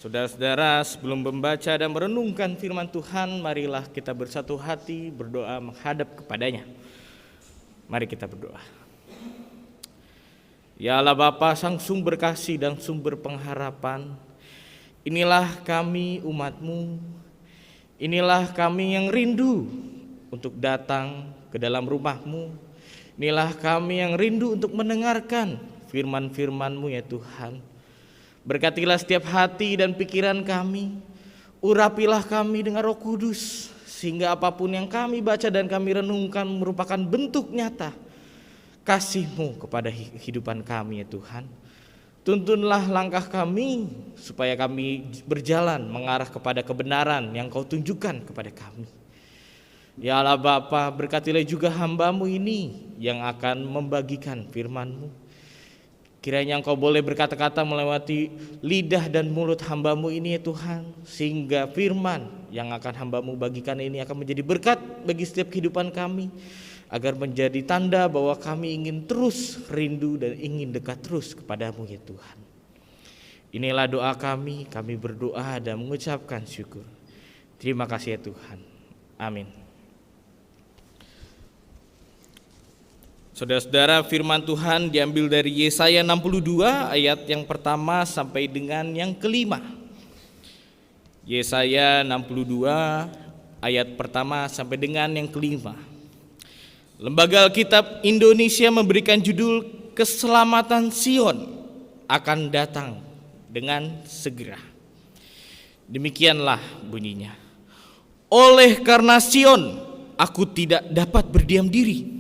Saudara-saudara, sebelum membaca dan merenungkan firman Tuhan, marilah kita bersatu hati berdoa menghadap kepadanya. Mari kita berdoa. Ya Allah Bapa, Sang Sumber kasih dan sumber pengharapan, inilah kami umat-Mu, inilah kami yang rindu untuk datang ke dalam rumah-Mu, inilah kami yang rindu untuk mendengarkan firman-firman-Mu ya Tuhan. Berkatilah setiap hati dan pikiran kami, urapilah kami dengan Roh Kudus, sehingga apapun yang kami baca dan kami renungkan merupakan bentuk nyata kasih-Mu kepada kehidupan kami ya Tuhan. Tuntunlah langkah kami supaya kami berjalan mengarah kepada kebenaran yang Kau tunjukkan kepada kami. Ya Allah Bapa, berkatilah juga hamba-Mu ini yang akan membagikan firman-Mu. Kiranya Engkau boleh berkata-kata melewati lidah dan mulut hamba-Mu ini ya Tuhan, sehingga firman yang akan hamba-Mu bagikan ini akan menjadi berkat bagi setiap kehidupan kami, agar menjadi tanda bahwa kami ingin terus rindu dan ingin dekat terus kepada-Mu ya Tuhan. Inilah doa kami berdoa dan mengucapkan syukur. Terima kasih ya Tuhan. Amin. Saudara-saudara, firman Tuhan diambil dari Yesaya 62 ayat yang pertama sampai dengan yang kelima. Yesaya 62 ayat pertama sampai dengan yang kelima. Lembaga Alkitab Indonesia memberikan judul Keselamatan Sion akan datang dengan segera. Demikianlah bunyinya. Oleh karena Sion, aku tidak dapat berdiam diri.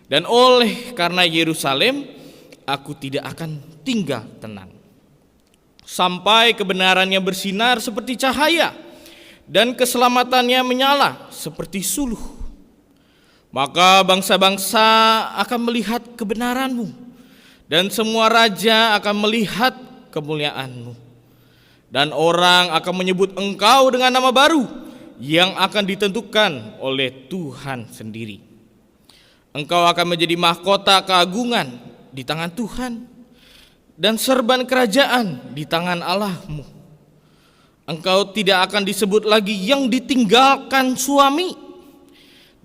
Dan oleh karena Yerusalem, aku tidak akan tinggal tenang, sampai kebenarannya bersinar seperti cahaya, dan keselamatannya menyala seperti suluh. Maka bangsa-bangsa akan melihat kebenaran-Mu, dan semua raja akan melihat kemuliaan-Mu. Dan orang akan menyebut Engkau dengan nama baru, yang akan ditentukan oleh Tuhan sendiri. Engkau akan menjadi mahkota keagungan di tangan Tuhan, dan serban kerajaan di tangan Allah-Mu. Engkau tidak akan disebut lagi yang ditinggalkan suami,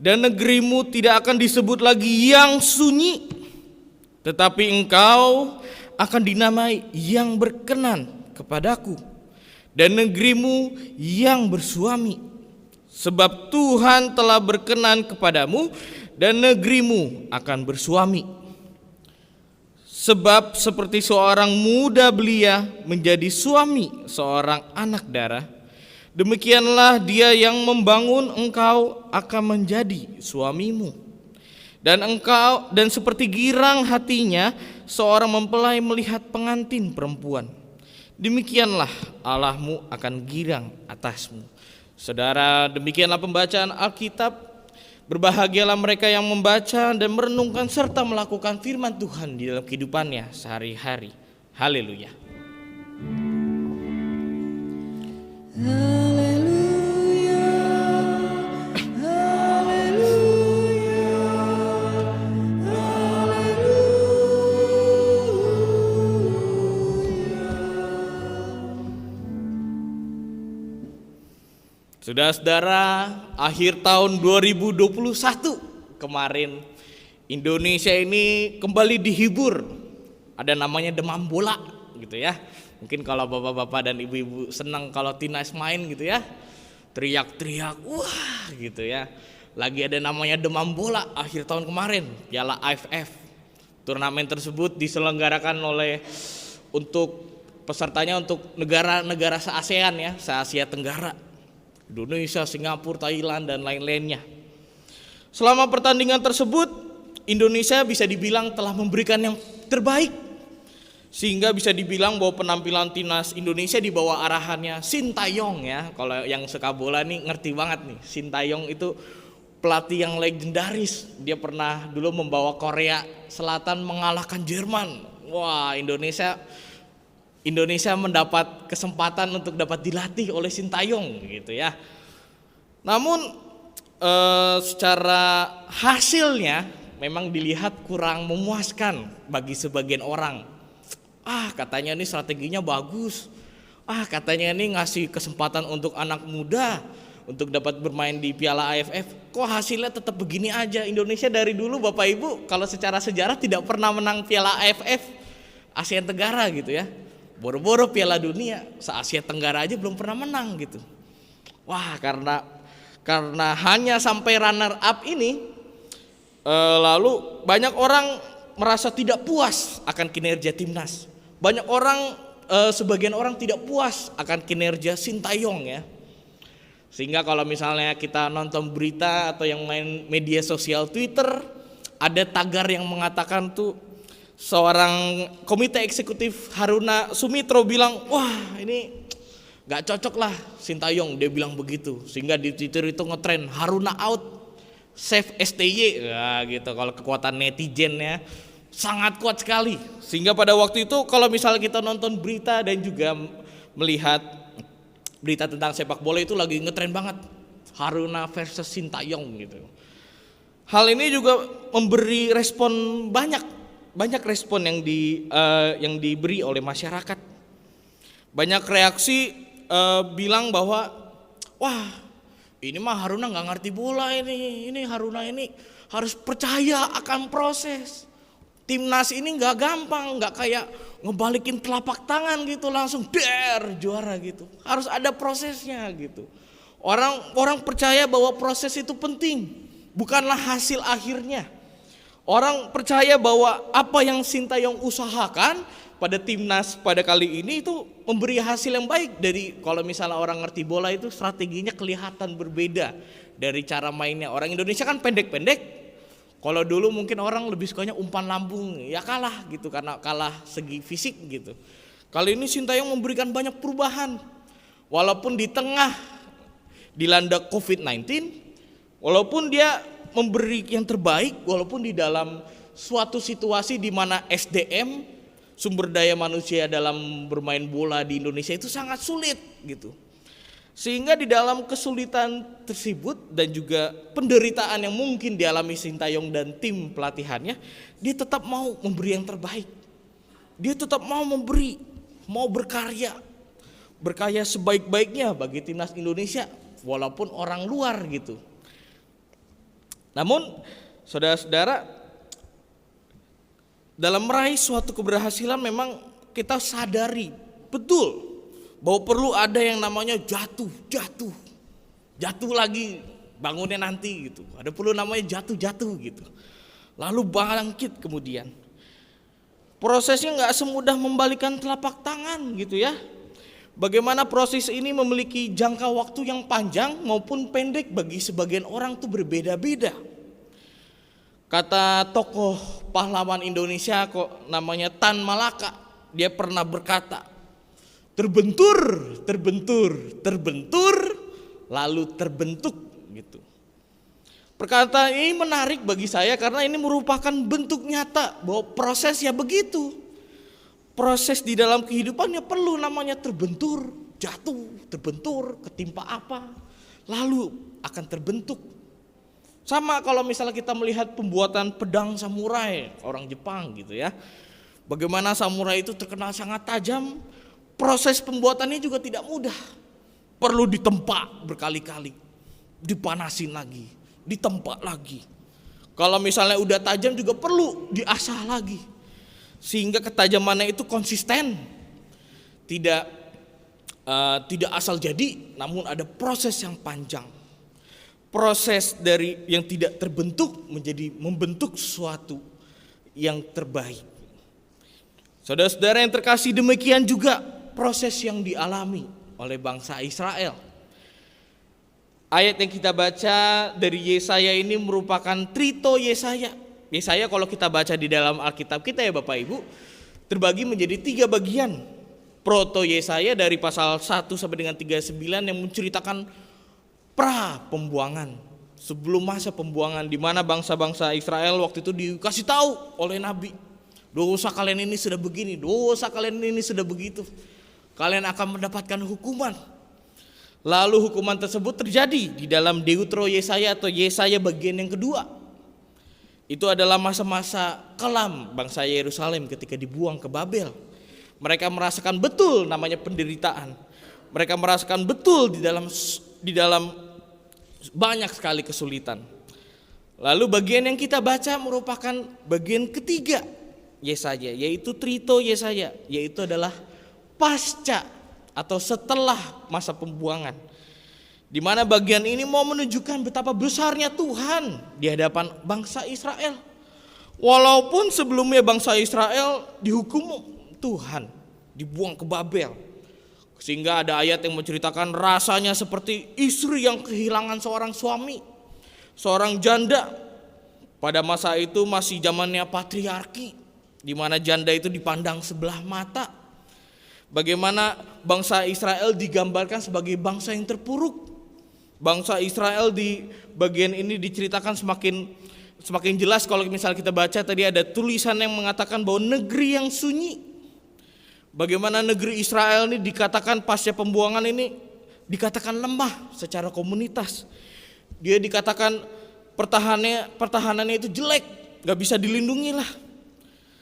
dan negerimu tidak akan disebut lagi yang sunyi, tetapi engkau akan dinamai yang berkenan kepadaku, dan negerimu yang bersuami. Sebab Tuhan telah berkenan kepadamu, dan negerimu akan bersuami. Sebab seperti seorang muda belia menjadi suami seorang anak darah, demikianlah dia yang membangun engkau akan menjadi suamimu. Dan seperti girang hatinya seorang mempelai melihat pengantin perempuan, demikianlah Allahmu akan girang atasmu. Saudara, demikianlah pembacaan Alkitab. Berbahagialah mereka yang membaca dan merenungkan serta melakukan firman Tuhan di dalam kehidupannya sehari-hari. Haleluya. Haleluya. Haleluya. Saudara-saudara, akhir tahun 2021 kemarin Indonesia ini kembali dihibur. Ada namanya demam bola gitu ya. Mungkin kalau bapak-bapak dan ibu-ibu senang kalau timnas main gitu ya, teriak-teriak wah gitu ya. Lagi ada namanya demam bola akhir tahun kemarin, Piala AFF. Turnamen tersebut diselenggarakan oleh untuk pesertanya untuk negara-negara se-ASEAN ya, se-Asia Tenggara. Indonesia, Singapura, Thailand, dan lain-lainnya. Selama pertandingan tersebut, Indonesia bisa dibilang telah memberikan yang terbaik, sehingga bisa dibilang bahwa penampilan timnas Indonesia di bawah arahannya Sintayong ya. Kalau yang suka bola nih ngerti banget nih, Sintayong itu pelatih yang legendaris. Dia pernah dulu membawa Korea Selatan mengalahkan Jerman. Wah, Indonesia mendapat kesempatan untuk dapat dilatih oleh Sintayong gitu ya. Namun secara hasilnya memang dilihat kurang memuaskan bagi sebagian orang. Katanya ini strateginya bagus. Katanya ini ngasih kesempatan untuk anak muda untuk dapat bermain di Piala AFF. Kok hasilnya tetap begini aja? Indonesia dari dulu Bapak Ibu kalau secara sejarah tidak pernah menang Piala AFF Asia Tenggara gitu ya. Boro-boro Piala Dunia se-Asia Tenggara aja belum pernah menang gitu. Karena hanya sampai runner up ini, lalu banyak orang merasa tidak puas akan kinerja timnas. Sebagian orang tidak puas akan kinerja Sintayong ya. Sehingga kalau misalnya kita nonton berita atau yang main media sosial Twitter, ada tagar yang mengatakan tuh seorang komite eksekutif Haruna Sumitro bilang, wah ini gak cocok lah Sintayong, dia bilang begitu. Sehingga di Twitter itu ngetren Haruna out, save STY ya gitu. Kalau kekuatan netizennya sangat kuat sekali. Sehingga pada waktu itu kalau misalnya kita nonton berita dan juga melihat berita tentang sepak bola itu lagi ngetren banget, Haruna versus Sintayong gitu. Hal ini juga memberi respon banyak respon yang diberi oleh masyarakat. Banyak reaksi bilang bahwa wah ini mah Haruna nggak ngerti bola ini Haruna ini harus percaya akan proses. Timnas ini nggak gampang, nggak kayak ngebalikin telapak tangan gitu langsung juara gitu. Harus ada prosesnya gitu. Orang percaya bahwa proses itu penting, bukanlah hasil akhirnya. Orang percaya bahwa apa yang Sintayong usahakan pada timnas pada kali ini itu memberi hasil yang baik. Dari kalau misalnya orang ngerti bola itu strateginya kelihatan berbeda dari cara mainnya. Orang Indonesia kan pendek-pendek. Kalau dulu mungkin orang lebih sukanya umpan lambung, ya kalah gitu karena kalah segi fisik gitu. Kali ini Sintayong memberikan banyak perubahan. Walaupun di tengah dilanda COVID-19, walaupun dia memberi yang terbaik, walaupun di dalam suatu situasi di mana SDM, sumber daya manusia dalam bermain bola di Indonesia itu sangat sulit gitu. Sehingga di dalam kesulitan tersebut dan juga penderitaan yang mungkin dialami Sintayong dan tim pelatihannya, dia tetap mau memberi yang terbaik. Dia tetap mau berkarya sebaik-baiknya bagi timnas Indonesia walaupun orang luar gitu. Namun saudara-saudara, dalam meraih suatu keberhasilan memang kita sadari betul bahwa perlu ada yang namanya jatuh lagi, bangunnya nanti gitu. Ada perlu namanya jatuh gitu. Lalu bangkit kemudian. Prosesnya nggak semudah membalikan telapak tangan gitu ya. Bagaimana proses ini memiliki jangka waktu yang panjang maupun pendek bagi sebagian orang tuh berbeda-beda. Kata tokoh pahlawan Indonesia kok namanya Tan Malaka, dia pernah berkata, terbentur, lalu terbentuk gitu. Perkataan ini menarik bagi saya karena ini merupakan bentuk nyata bahwa prosesnya begitu. Proses di dalam kehidupannya perlu namanya terbentur, jatuh, terbentur, ketimpa apa, lalu akan terbentuk. Sama kalau misalnya kita melihat pembuatan pedang samurai orang Jepang gitu ya. Bagaimana samurai itu terkenal sangat tajam. Proses pembuatannya juga tidak mudah. Perlu ditempa berkali-kali, dipanasin lagi, ditempa lagi. Kalau misalnya udah tajam juga perlu diasah lagi. Sehingga ketajamannya itu konsisten. Tidak asal jadi, namun ada proses yang panjang. Proses dari yang tidak terbentuk menjadi membentuk sesuatu yang terbaik. Saudara-saudara yang terkasih, demikian juga proses yang dialami oleh bangsa Israel. Ayat yang kita baca dari Yesaya ini merupakan trito Yesaya. Yesaya kalau kita baca di dalam Alkitab kita ya Bapak Ibu, terbagi menjadi 3 bagian. Proto Yesaya dari pasal 1 sampai dengan 39 yang menceritakan pra pembuangan, sebelum masa pembuangan, di mana bangsa-bangsa Israel waktu itu dikasih tahu oleh Nabi, dosa kalian ini sudah begini, dosa kalian ini sudah begitu. Kalian akan mendapatkan hukuman. Lalu hukuman tersebut terjadi di dalam Deutero Yesaya atau Yesaya bagian yang kedua. Itu adalah masa-masa kelam bangsa Yerusalem ketika dibuang ke Babel. Mereka merasakan betul namanya penderitaan. Mereka merasakan betul di dalam banyak sekali kesulitan. Lalu bagian yang kita baca merupakan bagian ketiga Yesaya, yaitu Trito Yesaya, yaitu adalah pasca atau setelah masa pembuangan. Di mana bagian ini mau menunjukkan betapa besarnya Tuhan di hadapan bangsa Israel. Walaupun sebelumnya bangsa Israel dihukum Tuhan, dibuang ke Babel. Sehingga ada ayat yang menceritakan rasanya seperti istri yang kehilangan seorang suami, seorang janda. Pada masa itu masih zamannya patriarki, di mana janda itu dipandang sebelah mata. Bagaimana bangsa Israel digambarkan sebagai bangsa yang terpuruk. Bangsa Israel di bagian ini diceritakan semakin jelas kalau misalnya kita baca tadi ada tulisan yang mengatakan bahwa negeri yang sunyi. Bagaimana negeri Israel ini dikatakan pasca pembuangan ini dikatakan lemah secara komunitas. Dia dikatakan pertahanannya itu jelek, gak bisa dilindungi lah.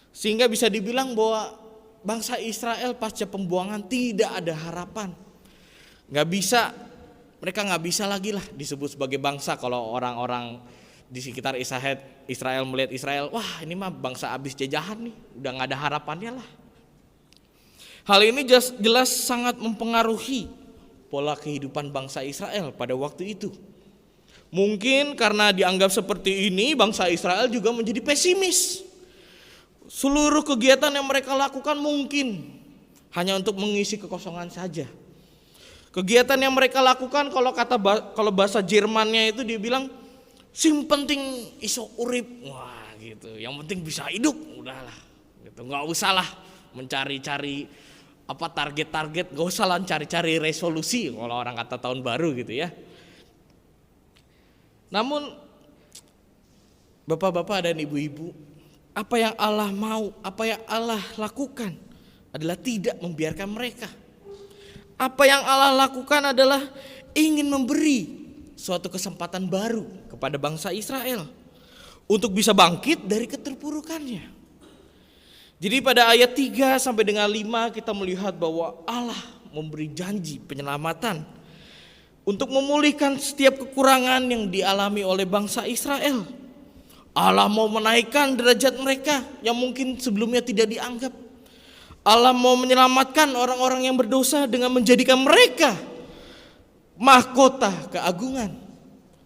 Sehingga bisa dibilang bahwa bangsa Israel pasca pembuangan tidak ada harapan. Mereka gak bisa lagi lah disebut sebagai bangsa. Kalau orang-orang di sekitar Israel melihat Israel, wah ini mah bangsa abis jajahan nih, udah gak ada harapannya lah. Hal ini jelas sangat mempengaruhi pola kehidupan bangsa Israel pada waktu itu. Mungkin karena dianggap seperti ini, bangsa Israel juga menjadi pesimis. Seluruh kegiatan yang mereka lakukan mungkin hanya untuk mengisi kekosongan saja. Kegiatan yang mereka lakukan kalau bahasa Jermannya itu dia bilang sing penting iso urip, wah gitu. Yang penting bisa hidup, udahlah. Gitu. Nggak usah lah mencari-cari target-target, nggak usah lah cari-cari resolusi kalau orang kata tahun baru gitu ya. Namun bapak-bapak dan ibu-ibu, apa yang Allah mau, apa yang Allah lakukan adalah tidak membiarkan mereka. Apa yang Allah lakukan adalah ingin memberi suatu kesempatan baru kepada bangsa Israel untuk bisa bangkit dari keterpurukannya. Jadi pada ayat 3 sampai dengan 5 kita melihat bahwa Allah memberi janji penyelamatan untuk memulihkan setiap kekurangan yang dialami oleh bangsa Israel. Allah mau menaikkan derajat mereka yang mungkin sebelumnya tidak dianggap. Allah mau menyelamatkan orang-orang yang berdosa dengan menjadikan mereka mahkota keagungan.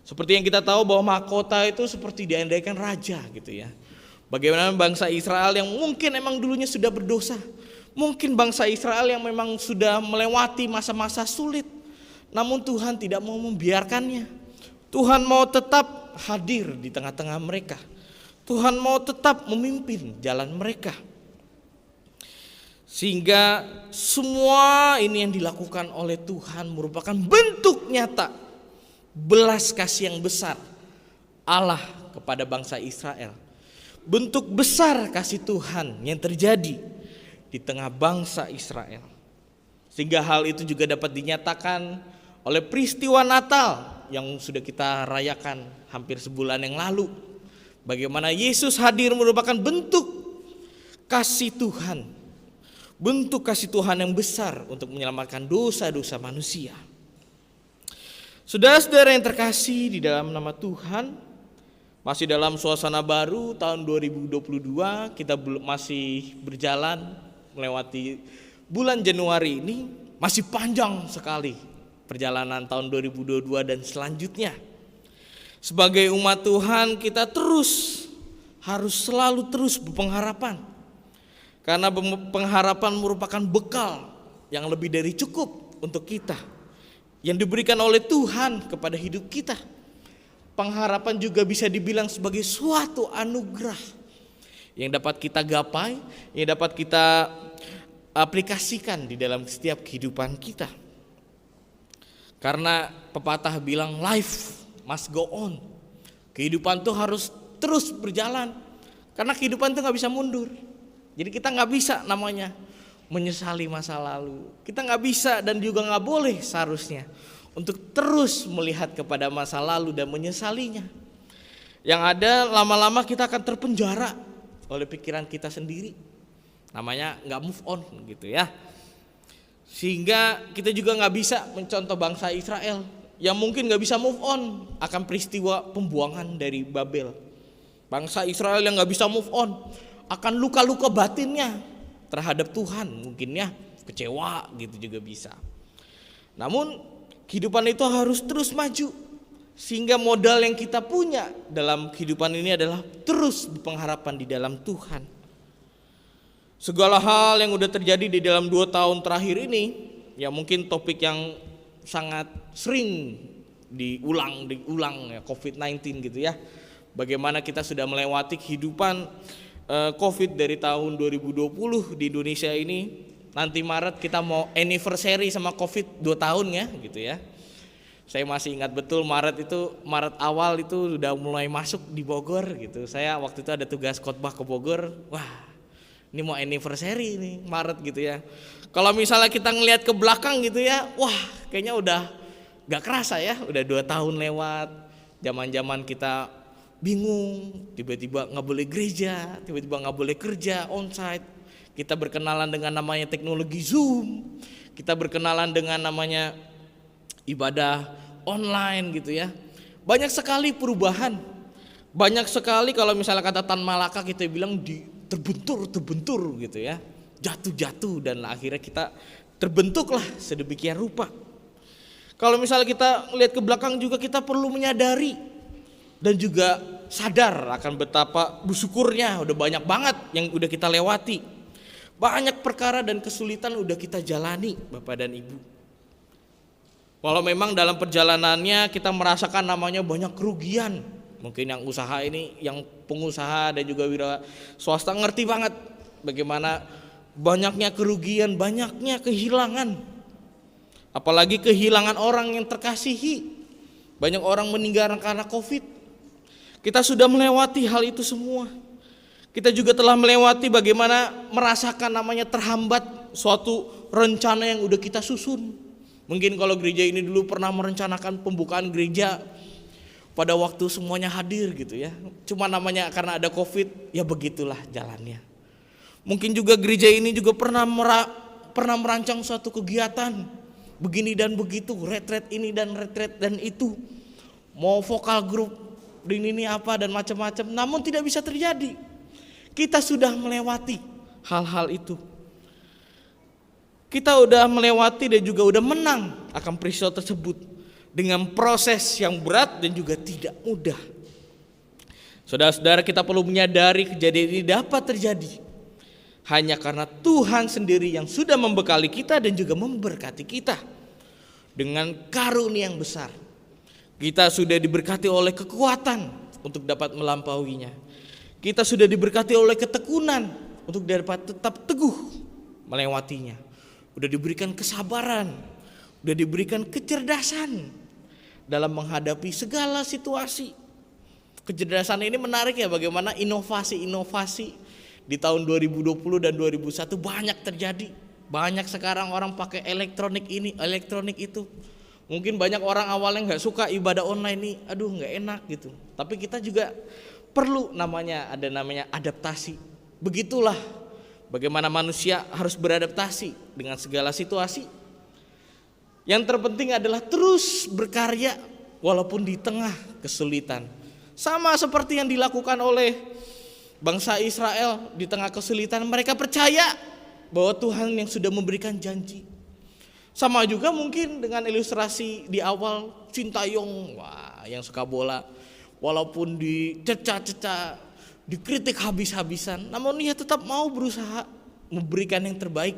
Seperti yang kita tahu bahwa mahkota itu seperti diandaikan raja gitu ya. Bagaimana bangsa Israel yang mungkin emang dulunya sudah berdosa. Mungkin bangsa Israel yang memang sudah melewati masa-masa sulit. Namun Tuhan tidak mau membiarkannya. Tuhan mau tetap hadir di tengah-tengah mereka. Tuhan mau tetap memimpin jalan mereka. Sehingga semua ini yang dilakukan oleh Tuhan merupakan bentuk nyata belas kasih yang besar Allah kepada bangsa Israel. Bentuk besar kasih Tuhan yang terjadi di tengah bangsa Israel. Sehingga hal itu juga dapat dinyatakan oleh peristiwa Natal yang sudah kita rayakan hampir sebulan yang lalu. Bagaimana Yesus hadir merupakan bentuk kasih Tuhan. Bentuk kasih Tuhan yang besar untuk menyelamatkan dosa-dosa manusia. Saudara-saudara yang terkasih di dalam nama Tuhan, masih dalam suasana baru tahun 2022, kita masih berjalan melewati bulan Januari ini, masih panjang sekali perjalanan tahun 2022 dan selanjutnya. Sebagai umat Tuhan kita harus selalu terus berpengharapan. Karena pengharapan merupakan bekal yang lebih dari cukup untuk kita, yang diberikan oleh Tuhan kepada hidup kita. Pengharapan juga bisa dibilang sebagai suatu anugerah yang dapat kita gapai, yang dapat kita aplikasikan di dalam setiap kehidupan kita. Karena pepatah bilang life must go on. Kehidupan tuh harus terus berjalan. Karena kehidupan tuh gak bisa mundur. Jadi kita gak bisa namanya menyesali masa lalu. Kita gak bisa dan juga gak boleh seharusnya untuk terus melihat kepada masa lalu dan menyesalinya. Yang ada lama-lama kita akan terpenjara oleh pikiran kita sendiri. namanya nggak move on gitu ya. Sehingga kita juga nggak bisa mencontoh bangsa Israel yang mungkin nggak bisa move on akan peristiwa pembuangan dari Babel. Bangsa Israel yang nggak bisa move on akan luka-luka batinnya terhadap Tuhan, mungkin ya kecewa gitu juga bisa. Namun kehidupan itu harus terus maju, sehingga modal yang kita punya dalam kehidupan ini adalah terus berpengharapan di dalam Tuhan. Segala hal yang udah terjadi di dalam 2 tahun terakhir ini, ya mungkin topik yang sangat sering diulang ya, COVID-19 gitu ya. Bagaimana kita sudah melewati kehidupan COVID dari tahun 2020 di Indonesia ini. Nanti Maret kita mau anniversary sama COVID 2 tahun ya gitu ya. Saya masih ingat betul Maret awal itu udah mulai masuk di Bogor gitu. Saya waktu itu ada tugas khotbah ke Bogor. Wah, ini mau anniversary nih Maret gitu ya. Kalau misalnya kita ngelihat ke belakang gitu ya, wah kayaknya udah gak kerasa ya, udah 2 tahun lewat. Zaman-zaman kita bingung, tiba-tiba gak boleh gereja, tiba-tiba gak boleh kerja onsite. Kita berkenalan dengan namanya teknologi Zoom, kita berkenalan dengan namanya ibadah online gitu ya. Banyak sekali perubahan, banyak sekali kalau misalnya kata Tan Malaka kita bilang terbentur gitu ya, jatuh dan akhirnya kita terbentuklah sedemikian rupa. Kalau misalnya kita lihat ke belakang juga kita perlu menyadari dan juga sadar akan betapa bersyukurnya udah banyak banget yang udah kita lewati. Banyak perkara dan kesulitan udah kita jalani Bapak dan Ibu. Walau memang dalam perjalanannya kita merasakan namanya banyak kerugian. Mungkin yang usaha ini, yang pengusaha dan juga wira swasta ngerti banget bagaimana banyaknya kerugian, banyaknya kehilangan. Apalagi kehilangan orang yang terkasihi. Banyak orang meninggal karena COVID. Kita sudah melewati hal itu semua. Kita juga telah melewati bagaimana merasakan namanya terhambat suatu rencana yang udah kita susun. Mungkin kalau gereja ini dulu pernah merencanakan pembukaan gereja pada waktu semuanya hadir gitu ya. Cuma namanya karena ada COVID, ya begitulah jalannya. Mungkin juga gereja ini juga pernah merancang suatu kegiatan begini dan begitu, retret ini dan retret dan itu. Mau vokal grup ini apa dan macam-macam, namun tidak bisa terjadi. Kita sudah melewati hal-hal itu. Kita udah melewati dan juga udah menang akan peristiwa tersebut dengan proses yang berat dan juga tidak mudah. Saudara-saudara, kita perlu menyadari kejadian ini dapat terjadi hanya karena Tuhan sendiri yang sudah membekali kita dan juga memberkati kita dengan karunia yang besar. Kita sudah diberkati oleh kekuatan untuk dapat melampauinya. Kita sudah diberkati oleh ketekunan untuk dapat tetap teguh melewatinya. Udah diberikan kesabaran, udah diberikan kecerdasan dalam menghadapi segala situasi. Kecerdasan ini menarik ya, bagaimana inovasi-inovasi di tahun 2020 dan 2001 banyak terjadi. Banyak sekarang orang pakai elektronik ini, elektronik itu. Mungkin banyak orang awalnya gak suka ibadah online nih, aduh gak enak gitu. Tapi kita juga perlu namanya adaptasi. Begitulah bagaimana manusia harus beradaptasi dengan segala situasi. Yang terpenting adalah terus berkarya walaupun di tengah kesulitan. Sama seperti yang dilakukan oleh bangsa Israel di tengah kesulitan, mereka percaya bahwa Tuhan yang sudah memberikan janji. Sama juga mungkin dengan ilustrasi di awal Sintayong, wah yang suka bola. Walaupun dicerca-cerca, dikritik habis-habisan, namun dia tetap mau berusaha memberikan yang terbaik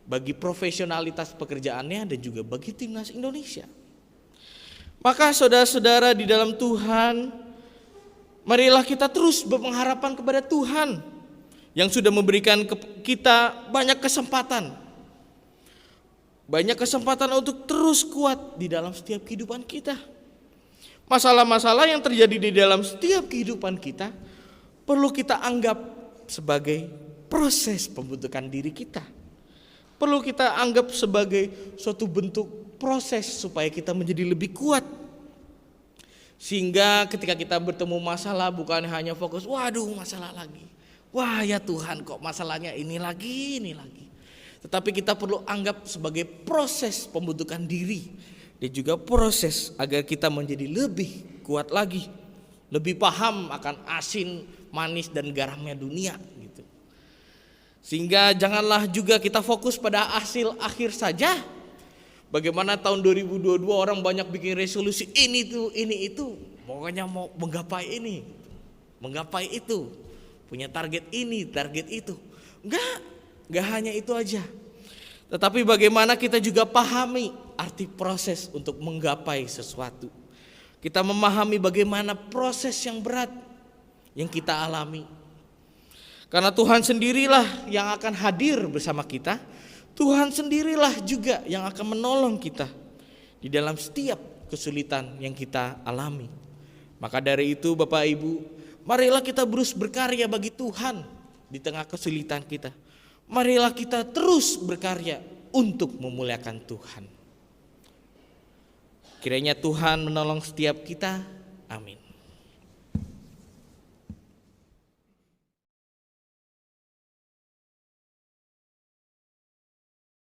bagi profesionalitas pekerjaannya dan juga bagi timnas Indonesia. Maka saudara-saudara di dalam Tuhan, marilah kita terus berpengharapan kepada Tuhan yang sudah memberikan kita banyak kesempatan. Banyak kesempatan untuk terus kuat di dalam setiap kehidupan kita. Masalah-masalah yang terjadi di dalam setiap kehidupan kita perlu kita anggap sebagai proses pembentukan diri kita. Perlu kita anggap sebagai suatu bentuk proses supaya kita menjadi lebih kuat. Sehingga ketika kita bertemu masalah bukan hanya fokus, waduh masalah lagi. Wah ya Tuhan, kok masalahnya ini lagi, ini lagi. Tetapi kita perlu anggap sebagai proses pembentukan diri dan juga proses agar kita menjadi lebih kuat lagi, lebih paham akan asin, manis dan garamnya dunia gitu. Sehingga janganlah juga kita fokus pada hasil akhir saja. Bagaimana tahun 2022 orang banyak bikin resolusi ini itu, pokoknya mau menggapai ini, menggapai itu, punya target ini, target itu. Enggak hanya itu aja. Tetapi bagaimana kita juga pahami arti proses untuk menggapai sesuatu. Kita memahami bagaimana proses yang berat yang kita alami. Karena Tuhan sendirilah yang akan hadir bersama kita. Tuhan sendirilah juga yang akan menolong kita di dalam setiap kesulitan yang kita alami. Maka dari itu Bapak Ibu, marilah kita terus berkarya bagi Tuhan di tengah kesulitan kita. Marilah kita terus berkarya untuk memuliakan Tuhan. Kiranya Tuhan menolong setiap kita. Amin.